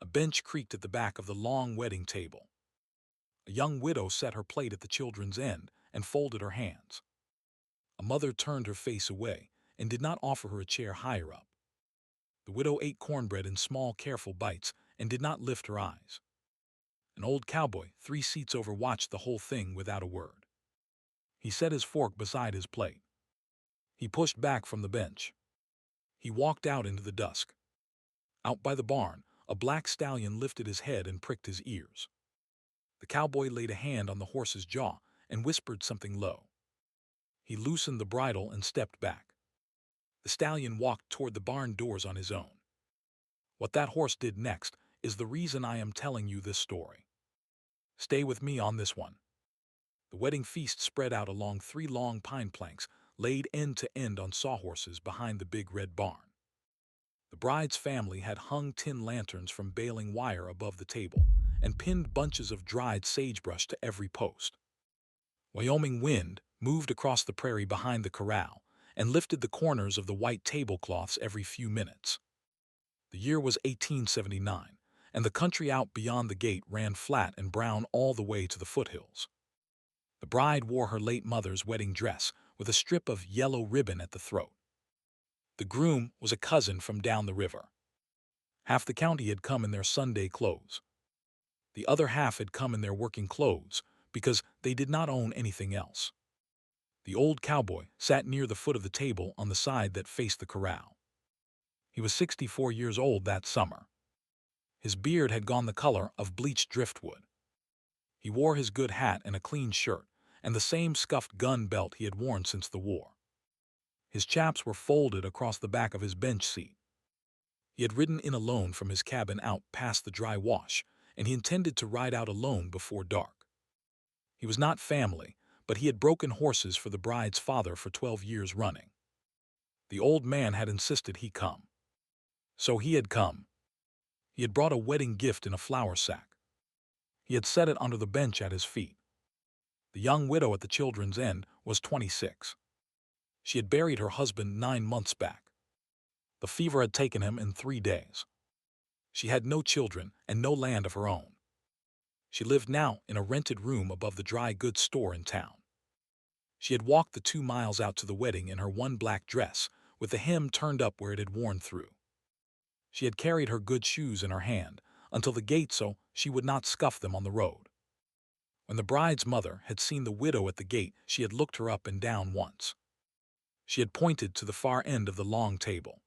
A bench creaked at the back of the long wedding table. A young widow set her plate at the children's end and folded her hands. A mother turned her face away and did not offer her a chair higher up. The widow ate cornbread in small, careful bites and did not lift her eyes. An old cowboy, 3 seats over, watched the whole thing without a word. He set his fork beside his plate. He pushed back from the bench. He walked out into the dusk. Out by the barn, a black stallion lifted his head and pricked his ears. The cowboy laid a hand on the horse's jaw and whispered something low. He loosened the bridle and stepped back. The stallion walked toward the barn doors on his own. What that horse did next is the reason I am telling you this story. Stay with me on this one. The wedding feast spread out along 3 long pine planks laid end to end on sawhorses behind the big red barn. The bride's family had hung tin lanterns from baling wire above the table and pinned bunches of dried sagebrush to every post. Wyoming wind moved across the prairie behind the corral and lifted the corners of the white tablecloths every few minutes. The year was 1879, and the country out beyond the gate ran flat and brown all the way to the foothills. The bride wore her late mother's wedding dress with a strip of yellow ribbon at the throat. The groom was a cousin from down the river. Half the county had come in their Sunday clothes. The other half had come in their working clothes because they did not own anything else. The old cowboy sat near the foot of the table on the side that faced the corral. He was 64 years old that summer. His beard had gone the color of bleached driftwood. He wore his good hat and a clean shirt, and the same scuffed gun belt he had worn since the war. His chaps were folded across the back of his bench seat. He had ridden in alone from his cabin out past the dry wash, and he intended to ride out alone before dark. He was not family, but he had broken horses for the bride's father for 12 years running. The old man had insisted he come. So he had come. He had brought a wedding gift in a flour sack. He had set it under the bench at his feet. The young widow at the children's end was 26. She had buried her husband 9 months back. The fever had taken him in 3 days. She had no children and no land of her own. She lived now in a rented room above the dry goods store in town. She had walked the 2 miles out to the wedding in her one black dress, with the hem turned up where it had worn through. She had carried her good shoes in her hand until the gate so she would not scuff them on the road. When the bride's mother had seen the widow at the gate, she had looked her up and down once. She had pointed to the far end of the long table.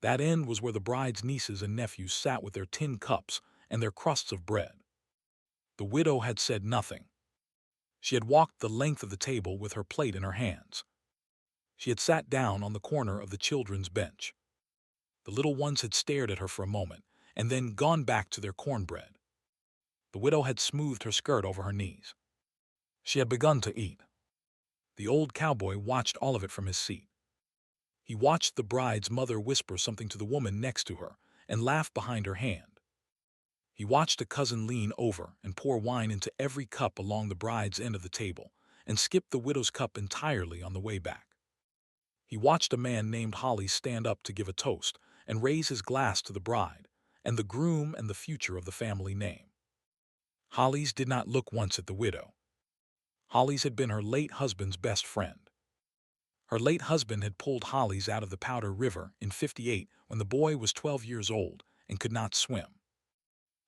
That end was where the bride's nieces and nephews sat with their tin cups and their crusts of bread. The widow had said nothing. She had walked the length of the table with her plate in her hands. She had sat down on the corner of the children's bench. The little ones had stared at her for a moment and then gone back to their cornbread. The widow had smoothed her skirt over her knees. She had begun to eat. The old cowboy watched all of it from his seat. He watched the bride's mother whisper something to the woman next to her and laugh behind her hand. He watched a cousin lean over and pour wine into every cup along the bride's end of the table and skip the widow's cup entirely on the way back. He watched a man named Holly stand up to give a toast and raise his glass to the bride and the groom and the future of the family name. Holly's did not look once at the widow. Holly's had been her late husband's best friend. Her late husband had pulled Holly's out of the Powder River in '58 when the boy was 12 years old and could not swim.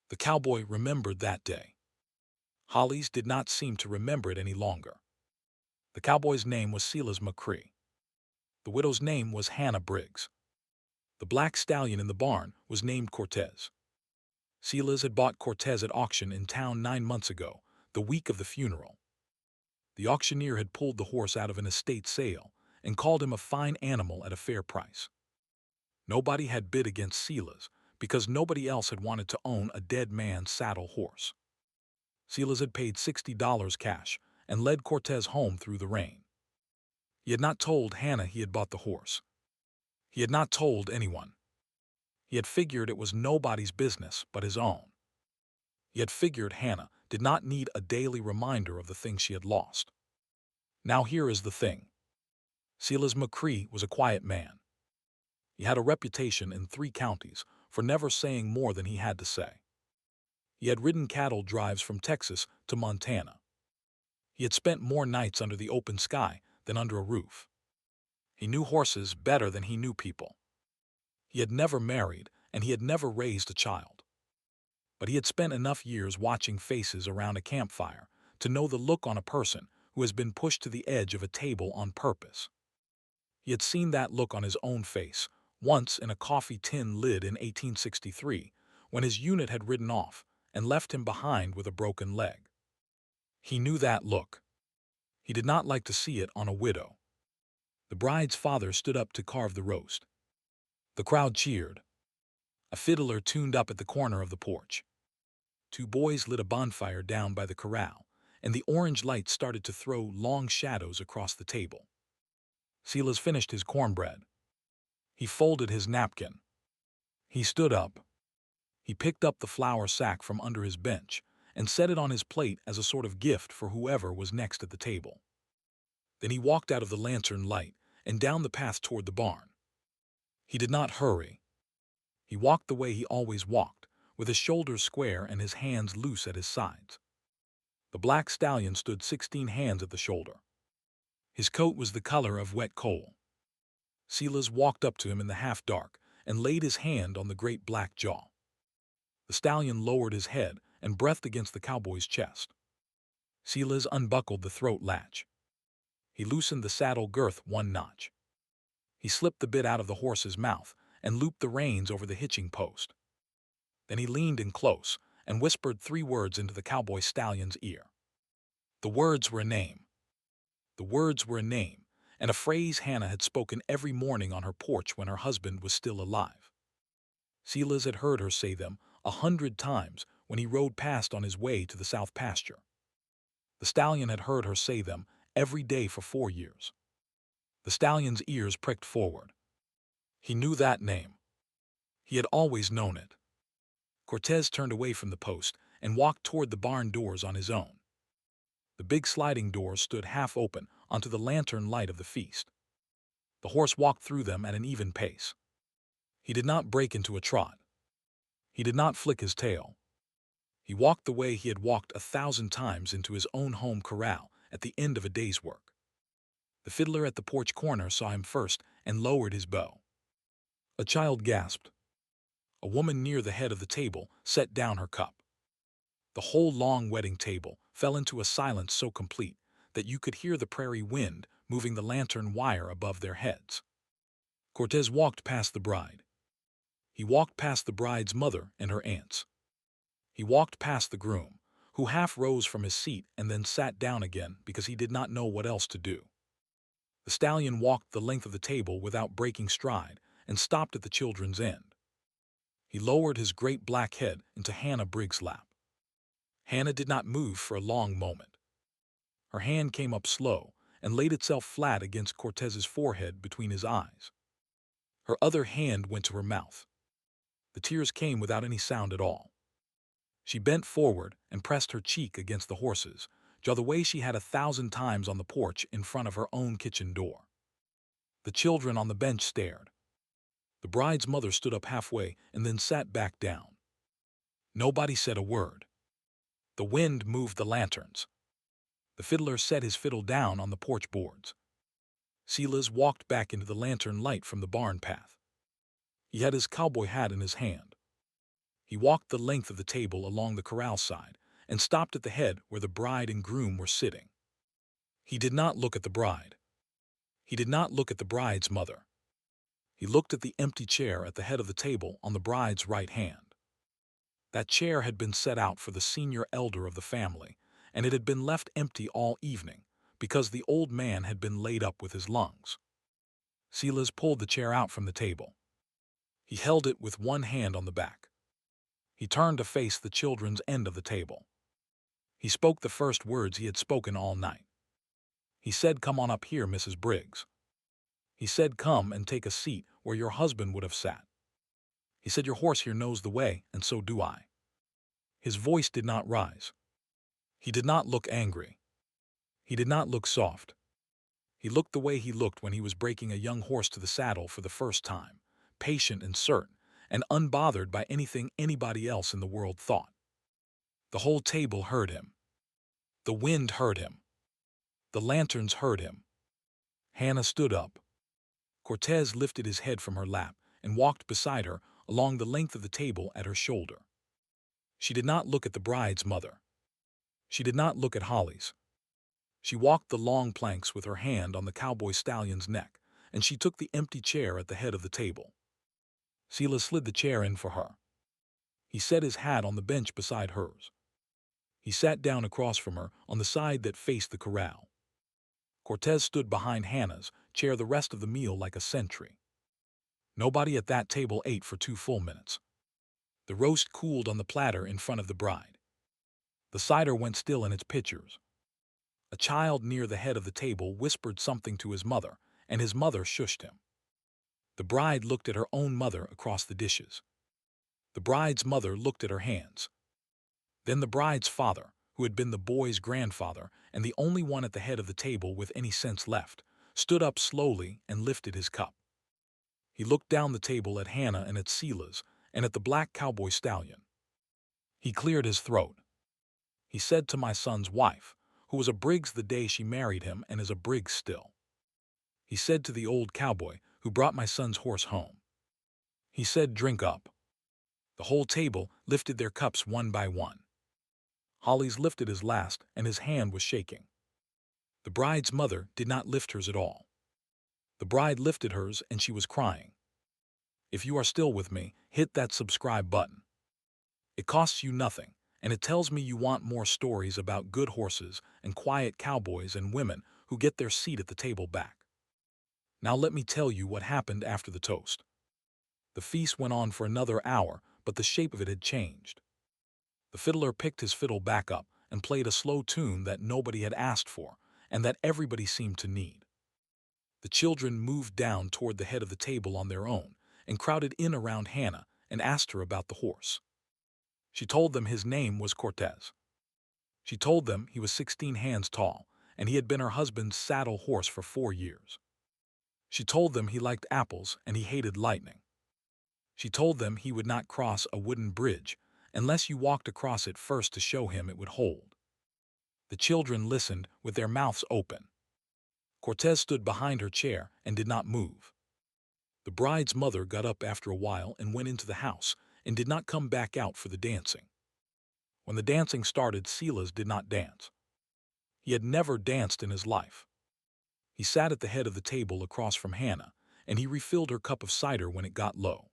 The cowboy remembered that day. Holly's did not seem to remember it any longer. The cowboy's name was Silas McCree. The widow's name was Hannah Briggs. The black stallion in the barn was named Cortez. Silas had bought Cortez at auction in town 9 months ago, the week of the funeral. The auctioneer had pulled the horse out of an estate sale and called him a fine animal at a fair price. Nobody had bid against Silas because nobody else had wanted to own a dead man's saddle horse. Silas had paid $60 cash and led Cortez home through the rain. He had not told Hannah he had bought the horse. He had not told anyone. He had figured it was nobody's business but his own. He had figured Hannah did not need a daily reminder of the things she had lost. Now here is the thing. Silas McCree was a quiet man. He had a reputation in 3 counties for never saying more than he had to say. He had ridden cattle drives from Texas to Montana. He had spent more nights under the open sky than under a roof. He knew horses better than he knew people. He had never married, and he had never raised a child. But he had spent enough years watching faces around a campfire to know the look on a person who has been pushed to the edge of a table on purpose. He had seen that look on his own face, once in a coffee tin lid in 1863, when his unit had ridden off and left him behind with a broken leg. He knew that look. He did not like to see it on a widow. The bride's father stood up to carve the roast. The crowd cheered. A fiddler tuned up at the corner of the porch. Two boys lit a bonfire down by the corral, and the orange light started to throw long shadows across the table. Silas finished his cornbread. He folded his napkin. He stood up. He picked up the flour sack from under his bench and set it on his plate as a sort of gift for whoever was next at the table. Then he walked out of the lantern light and down the path toward the barn. He did not hurry. He walked the way he always walked, with his shoulders square and his hands loose at his sides. The black stallion stood 16 hands at the shoulder. His coat was the color of wet coal. Silas walked up to him in the half-dark and laid his hand on the great black jaw. The stallion lowered his head and breathed against the cowboy's chest. Silas unbuckled the throat latch. He loosened the saddle girth one notch. He slipped the bit out of the horse's mouth and looped the reins over the hitching post. Then he leaned in close and whispered 3 words into the cowboy stallion's ear. The words were a name. The words were a name, and a phrase Hannah had spoken every morning on her porch when her husband was still alive. Silas had heard her say them 100 times when he rode past on his way to the south pasture. The stallion had heard her say them every day for 4 years. The stallion's ears pricked forward. He knew that name. He had always known it. Cortez turned away from the post and walked toward the barn doors on his own. The big sliding doors stood half open onto the lantern light of the feast. The horse walked through them at an even pace. He did not break into a trot. He did not flick his tail. He walked the way he had walked 1,000 times into his own home corral at the end of a day's work. The fiddler at the porch corner saw him first and lowered his bow. A child gasped. A woman near the head of the table set down her cup. The whole long wedding table fell into a silence so complete that you could hear the prairie wind moving the lantern wire above their heads. Cortez walked past the bride. He walked past the bride's mother and her aunts. He walked past the groom, who half rose from his seat and then sat down again because he did not know what else to do. The stallion walked the length of the table without breaking stride and stopped at the children's end. He lowered his great black head into Hannah Briggs' lap. Hannah did not move for a long moment. Her hand came up slow and laid itself flat against Cortez's forehead between his eyes. Her other hand went to her mouth. The tears came without any sound at all. She bent forward and pressed her cheek against the horse's jaw the way she had 1,000 times on the porch in front of her own kitchen door. The children on the bench stared. The bride's mother stood up halfway and then sat back down. Nobody said a word. The wind moved the lanterns. The fiddler set his fiddle down on the porch boards. Silas walked back into the lantern light from the barn path. He had his cowboy hat in his hand. He walked the length of the table along the corral side and stopped at the head where the bride and groom were sitting. He did not look at the bride. He did not look at the bride's mother. He looked at the empty chair at the head of the table on the bride's right hand. That chair had been set out for the senior elder of the family, and it had been left empty all evening because the old man had been laid up with his lungs. Silas pulled the chair out from the table. He held it with one hand on the back. He turned to face the children's end of the table. He spoke the first words he had spoken all night. He said, "Come on up here, Mrs. Briggs." He said, "Come and take a seat where your husband would have sat." He said, "Your horse here knows the way, and so do I." His voice did not rise. He did not look angry. He did not look soft. He looked the way he looked when he was breaking a young horse to the saddle for the first time, patient and certain, and unbothered by anything anybody else in the world thought. The whole table heard him. The wind heard him. The lanterns heard him. Hannah stood up. Cortez lifted his head from her lap and walked beside her along the length of the table at her shoulder. She did not look at the bride's mother. She did not look at Holly's. She walked the long planks with her hand on the cowboy stallion's neck, and she took the empty chair at the head of the table. Silas slid the chair in for her. He set his hat on the bench beside hers. He sat down across from her on the side that faced the corral. Cortez stood behind Hannah's chair the rest of the meal like a sentry. Nobody at that table ate for 2 full minutes. The roast cooled on the platter in front of the bride. The cider went still in its pitchers. A child near the head of the table whispered something to his mother, and his mother shushed him. The bride looked at her own mother across the dishes. The bride's mother looked at her hands. Then the bride's father, who had been the boy's grandfather and the only one at the head of the table with any sense left, stood up slowly and lifted his cup. He looked down the table at Hannah and at Silas and at the black cowboy stallion. He cleared his throat. He said to my son's wife, who was a Briggs the day she married him and is a Briggs still. He said to the old cowboy who brought my son's horse home. He said, "Drink up." The whole table lifted their cups one by one. Holly's lifted his last, and his hand was shaking. The bride's mother did not lift hers at all. The bride lifted hers, and she was crying. If you are still with me, hit that subscribe button. It costs you nothing, and it tells me you want more stories about good horses and quiet cowboys and women who get their seat at the table back. Now let me tell you what happened after the toast. The feast went on for another hour, but the shape of it had changed. The fiddler picked his fiddle back up and played a slow tune that nobody had asked for and that everybody seemed to need. The children moved down toward the head of the table on their own and crowded in around Hannah and asked her about the horse. She told them his name was Cortez. She told them he was 16 hands tall and he had been her husband's saddle horse for 4 years. She told them he liked apples and he hated lightning. She told them he would not cross a wooden bridge unless you walked across it first to show him it would hold. The children listened with their mouths open. Cortez stood behind her chair and did not move. The bride's mother got up after a while and went into the house and did not come back out for the dancing. When the dancing started, Silas did not dance. He had never danced in his life. He sat at the head of the table across from Hannah, and he refilled her cup of cider when it got low.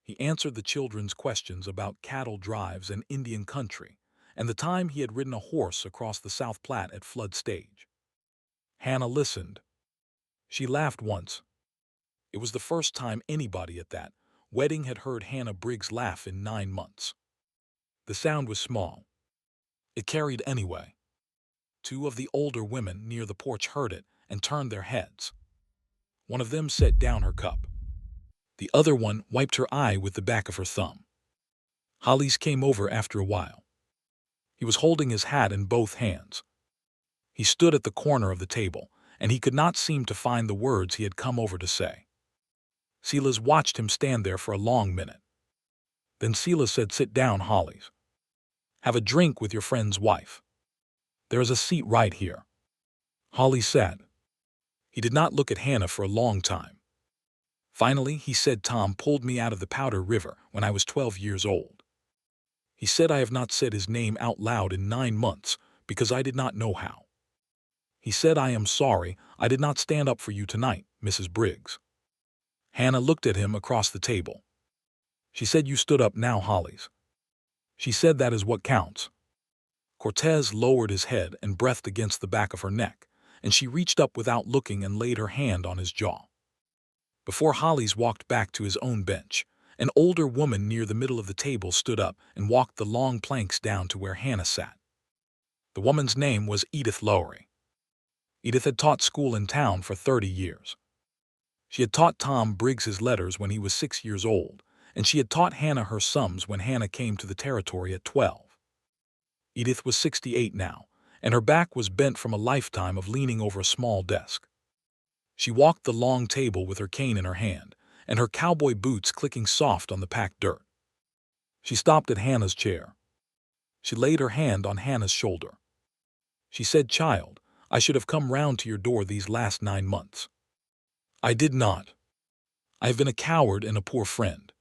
He answered the children's questions about cattle drives and Indian country, and the time he had ridden a horse across the South Platte at flood stage. Hannah listened. She laughed once. It was the first time anybody at that wedding had heard Hannah Briggs laugh in 9 months. The sound was small. It carried anyway. 2 of the older women near the porch heard it and turned their heads. One of them set down her cup. The other one wiped her eye with the back of her thumb. Hollis came over after a while. He was holding his hat in both hands. He stood at the corner of the table, and he could not seem to find the words he had come over to say. Silas watched him stand there for a long minute. Then Silas said, "Sit down, Hollis. Have a drink with your friend's wife. There is a seat right here." Hollis sat. He did not look at Hannah for a long time. Finally, he said, "Tom pulled me out of the Powder River when I was 12 years old. He said I have not said his name out loud in 9 months because I did not know how. He said, I am sorry I did not stand up for you tonight, Mrs. Briggs." Hannah looked at him across the table. She said, "You stood up now, Hollis." She said, "That is what counts." Cortez lowered his head and breathed against the back of her neck, and she reached up without looking and laid her hand on his jaw. Before Hollis walked back to his own bench, an older woman near the middle of the table stood up and walked the long planks down to where Hannah sat. The woman's name was Edith Lowry. Edith had taught school in town for 30 years. She had taught Tom Briggs his letters when he was 6 years old, and she had taught Hannah her sums when Hannah came to the territory at 12. Edith was 68 now, and her back was bent from a lifetime of leaning over a small desk. She walked the long table with her cane in her hand, and her cowboy boots clicking soft on the packed dirt. She stopped at Hannah's chair. She laid her hand on Hannah's shoulder. She said, "Child, I should have come round to your door these last 9 months. I did not. I have been a coward and a poor friend.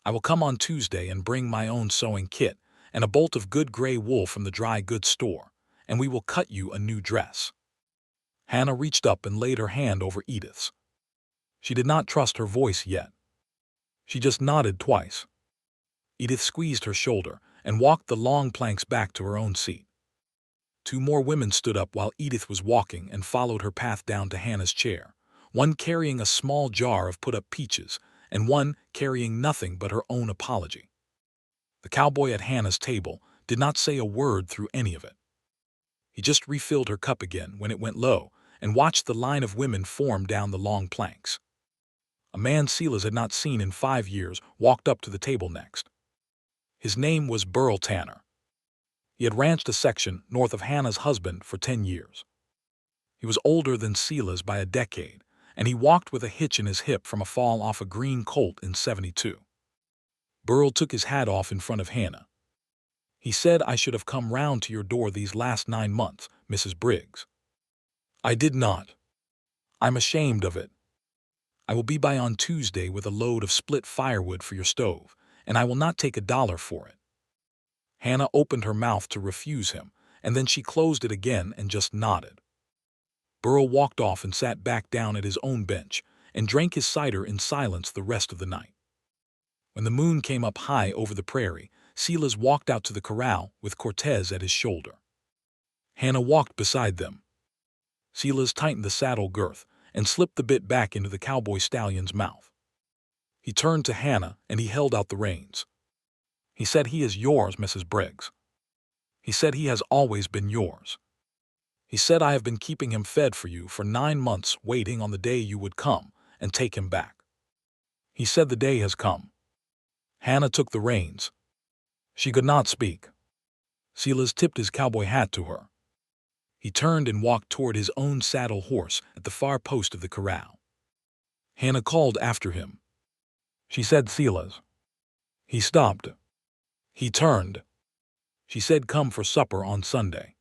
I will come on Tuesday and bring my own sewing kit and a bolt of good gray wool from the dry goods store, and we will cut you a new dress." Hannah reached up and laid her hand over Edith's. She did not trust her voice yet. She just nodded twice. Edith squeezed her shoulder and walked the long planks back to her own seat. 2 more women stood up while Edith was walking and followed her path down to Hannah's chair, one carrying a small jar of put-up peaches and one carrying nothing but her own apology. The cowboy at Hannah's table did not say a word through any of it. He just refilled her cup again when it went low and watched the line of women form down the long planks. A man Silas had not seen in 5 years walked up to the table next. His name was Burl Tanner. He had ranched a section north of Hannah's husband for 10 years. He was older than Silas by a decade, and he walked with a hitch in his hip from a fall off a green colt in '72. Burl took his hat off in front of Hannah. He said, "I should have come round to your door these last 9 months, Mrs. Briggs. I did not. I'm ashamed of it. I will be by on Tuesday with a load of split firewood for your stove, and I will not take $1 for it." Hannah opened her mouth to refuse him, and then she closed it again and just nodded. Burl walked off and sat back down at his own bench and drank his cider in silence the rest of the night. When the moon came up high over the prairie, Silas walked out to the corral with Cortez at his shoulder. Hannah walked beside them. Silas tightened the saddle girth and slipped the bit back into the cowboy stallion's mouth. He turned to Hannah and he held out the reins. He said, "He is yours, Mrs. Briggs. He said he has always been yours. He said I have been keeping him fed for you for 9 months, waiting on the day you would come and take him back. He said the day has come." Hannah took the reins. She could not speak. Silas tipped his cowboy hat to her. He turned and walked toward his own saddle horse at the far post of the corral. Hannah called after him. She said, "Silas." He stopped. He turned. She said, "Come for supper on Sunday."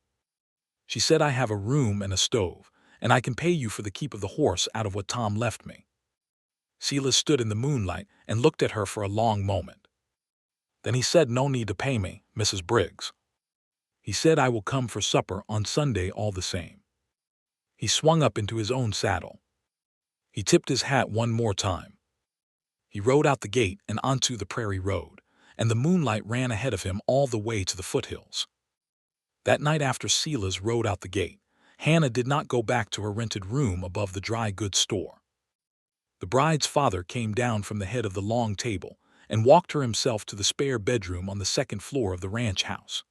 She said, "I have a room and a stove, and I can pay you for the keep of the horse out of what Tom left me." Silas stood in the moonlight and looked at her for a long moment. Then he said, "No need to pay me, Mrs. Briggs." He said, "I will come for supper on Sunday all the same." He swung up into his own saddle. He tipped his hat one more time. He rode out the gate and onto the prairie road, and the moonlight ran ahead of him all the way to the foothills. That night after Silas rode out the gate, Hannah did not go back to her rented room above the dry goods store. The bride's father came down from the head of the long table and walked her himself to the spare bedroom on the 2nd floor of the ranch house.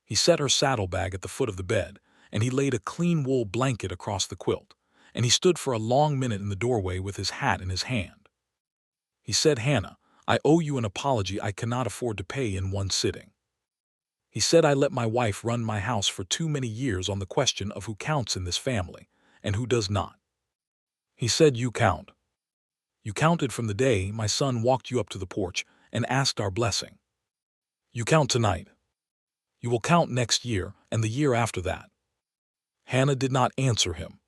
He set her saddlebag at the foot of the bed, and he laid a clean wool blanket across the quilt, and he stood for a long minute in the doorway with his hat in his hand. He said, "Hannah, I owe you an apology I cannot afford to pay in one sitting." He said, "I let my wife run my house for too many years on the question of who counts in this family and who does not." He said, "You count. You counted from the day my son walked you up to the porch and asked our blessing. You count tonight. You will count next year and the year after that." Hannah did not answer him.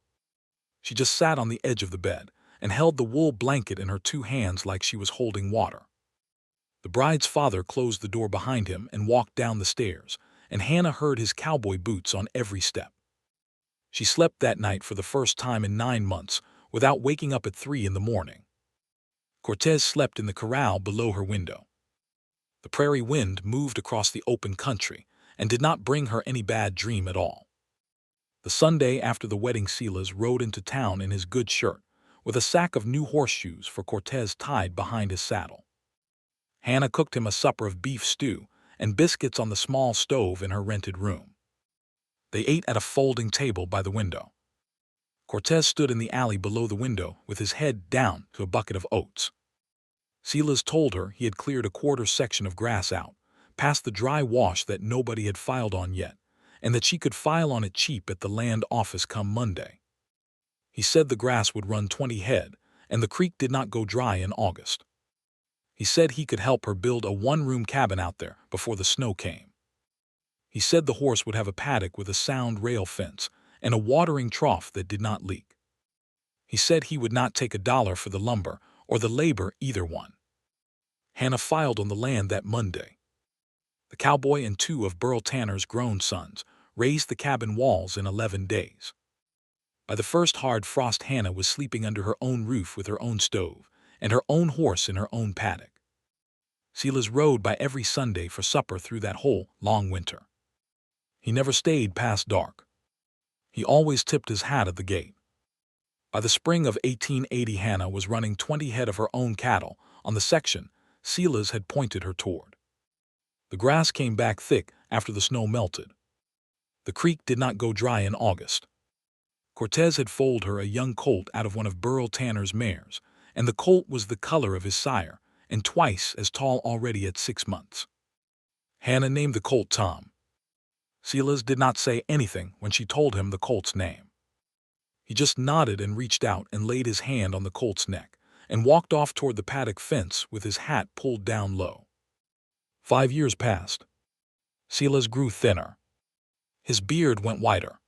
She just sat on the edge of the bed and held the wool blanket in her 2 hands like she was holding water. The bride's father closed the door behind him and walked down the stairs, and Hannah heard his cowboy boots on every step. She slept that night for the first time in 9 months without waking up at 3 in the morning. Cortez slept in the corral below her window. The prairie wind moved across the open country and did not bring her any bad dream at all. The Sunday after the wedding, Silas rode into town in his good shirt, with a sack of new horseshoes for Cortez tied behind his saddle. Hannah cooked him a supper of beef stew and biscuits on the small stove in her rented room. They ate at a folding table by the window. Cortez stood in the alley below the window with his head down to a bucket of oats. Silas told her he had cleared a quarter section of grass out, past the dry wash that nobody had filed on yet, and that she could file on it cheap at the land office come Monday. He said the grass would run 20 head, and the creek did not go dry in August. He said he could help her build a one-room cabin out there before the snow came. He said the horse would have a paddock with a sound rail fence and a watering trough that did not leak. He said he would not take $1 for the lumber or the labor, either one. Hannah filed on the land that Monday. The cowboy and 2 of Burl Tanner's grown sons raised the cabin walls in 11 days. By the first hard frost, Hannah was sleeping under her own roof with her own stove and her own horse in her own paddock. Silas rode by every Sunday for supper through that whole long winter. He never stayed past dark. He always tipped his hat at the gate. By the spring of 1880, Hannah was running 20 head of her own cattle on the section Silas had pointed her toward. The grass came back thick after the snow melted. The creek did not go dry in August. Cortez had foaled her a young colt out of one of Burl Tanner's mares, and the colt was the color of his sire and twice as tall already at 6 months. Hannah named the colt Tom. Silas did not say anything when she told him the colt's name. He just nodded and reached out and laid his hand on the colt's neck and walked off toward the paddock fence with his hat pulled down low. 5 years passed. Silas grew thinner. His beard went whiter.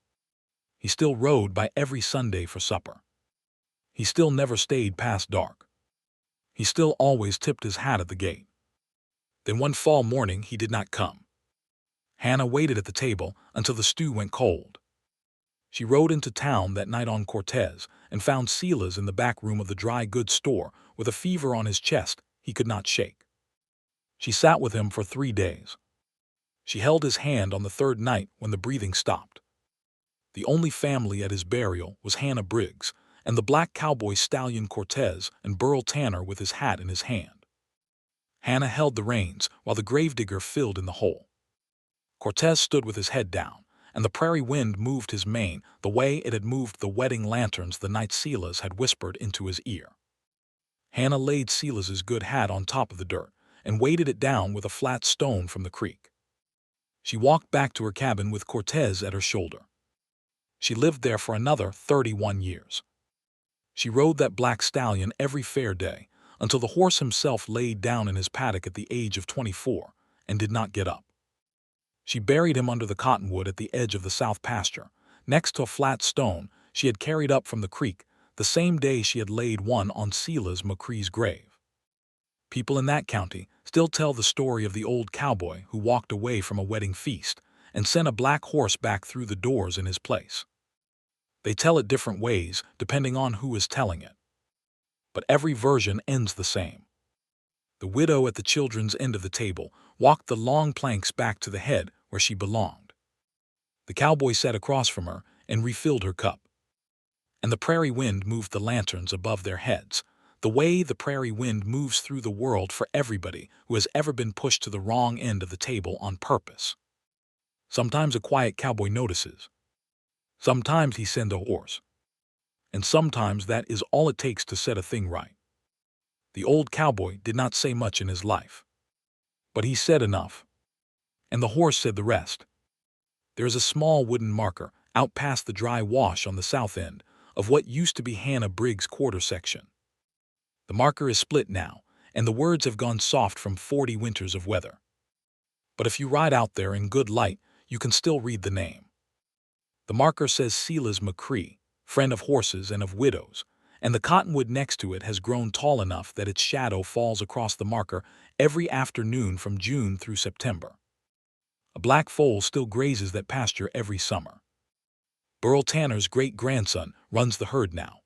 He still rode by every Sunday for supper. He still never stayed past dark. He still always tipped his hat at the gate. Then one fall morning he did not come. Hannah waited at the table until the stew went cold. She rode into town that night on Cortez and found Silas in the back room of the dry goods store with a fever on his chest he could not shake. She sat with him for 3 days. She held his hand on the 3rd night when the breathing stopped. The only family at his burial was Hannah Briggs and the black cowboy Stallion Cortez and Burl Tanner with his hat in his hand. Hannah held the reins while the gravedigger filled in the hole. Cortez stood with his head down, and the prairie wind moved his mane the way it had moved the wedding lanterns the night Silas had whispered into his ear. Hannah laid Silas's good hat on top of the dirt and weighted it down with a flat stone from the creek. She walked back to her cabin with Cortez at her shoulder. She lived there for another 31 years. She rode that black stallion every fair day until the horse himself laid down in his paddock at the age of 24 and did not get up. She buried him under the cottonwood at the edge of the south pasture, next to a flat stone she had carried up from the creek the same day she had laid one on Silas McCree's grave. People in that county still tell the story of the old cowboy who walked away from a wedding feast and sent a black horse back through the doors in his place. They tell it different ways depending on who is telling it. But every version ends the same. The widow at the children's end of the table walked the long planks back to the head where she belonged. The cowboy sat across from her and refilled her cup. And the prairie wind moved the lanterns above their heads, the way the prairie wind moves through the world for everybody who has ever been pushed to the wrong end of the table on purpose. Sometimes a quiet cowboy notices. Sometimes he sends a horse. And sometimes that is all it takes to set a thing right. The old cowboy did not say much in his life. But he said enough. And the horse said the rest. There is a small wooden marker out past the dry wash on the south end of what used to be Hannah Briggs' quarter section. The marker is split now, and the words have gone soft from 40 winters of weather. But if you ride out there in good light, you can still read the name. The marker says Silas McCree, friend of horses and of widows, and the cottonwood next to it has grown tall enough that its shadow falls across the marker every afternoon from June through September. A black foal still grazes that pasture every summer. Burl Tanner's great-grandson runs the herd now.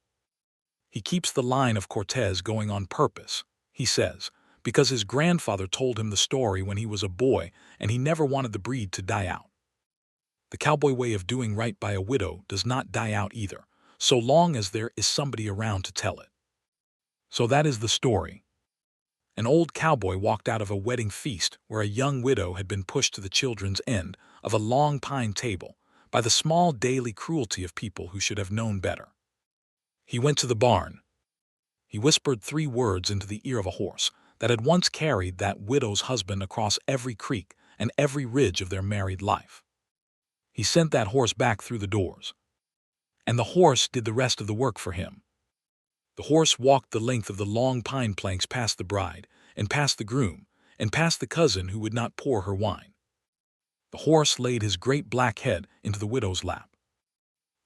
He keeps the line of Cortez going on purpose, he says, because his grandfather told him the story when he was a boy and he never wanted the breed to die out. The cowboy way of doing right by a widow does not die out either, so long as there is somebody around to tell it. So that is the story. An old cowboy walked out of a wedding feast where a young widow had been pushed to the children's end of a long pine table by the small daily cruelty of people who should have known better. He went to the barn. He whispered 3 words into the ear of a horse that had once carried that widow's husband across every creek and every ridge of their married life. He sent that horse back through the doors. And the horse did the rest of the work for him. The horse walked the length of the long pine planks past the bride, and past the groom, and past the cousin who would not pour her wine. The horse laid his great black head into the widow's lap.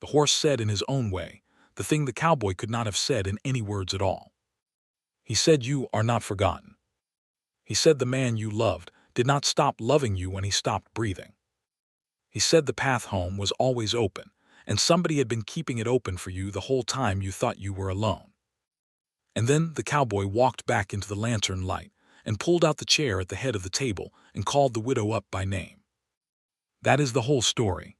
The horse said in his own way the thing the cowboy could not have said in any words at all. He said, "You are not forgotten." He said the man you loved did not stop loving you when he stopped breathing. He said the path home was always open, and somebody had been keeping it open for you the whole time you thought you were alone. And then the cowboy walked back into the lantern light and pulled out the chair at the head of the table and called the widow up by name. That is the whole story.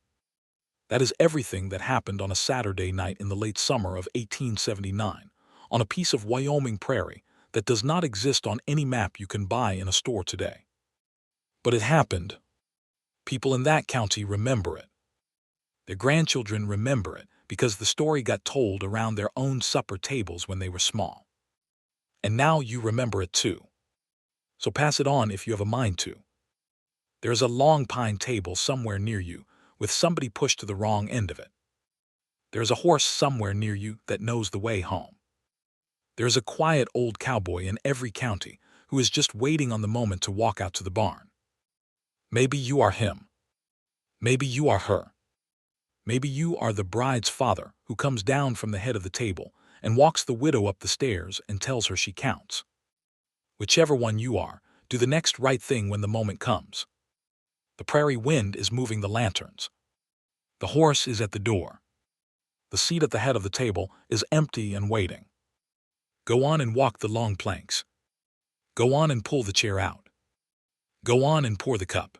That is everything that happened on a Saturday night in the late summer of 1879, on a piece of Wyoming prairie that does not exist on any map you can buy in a store today. But it happened. People in that county remember it. Their grandchildren remember it because the story got told around their own supper tables when they were small. And now you remember it too. So pass it on if you have a mind to. There is a long pine table somewhere near you with somebody pushed to the wrong end of it. There is a horse somewhere near you that knows the way home. There is a quiet old cowboy in every county who is just waiting on the moment to walk out to the barn. Maybe you are him. Maybe you are her. Maybe you are the bride's father who comes down from the head of the table and walks the widow up the stairs and tells her she counts. Whichever one you are, do the next right thing when the moment comes. The prairie wind is moving the lanterns. The horse is at the door. The seat at the head of the table is empty and waiting. Go on and walk the long planks. Go on and pull the chair out. Go on and pour the cup.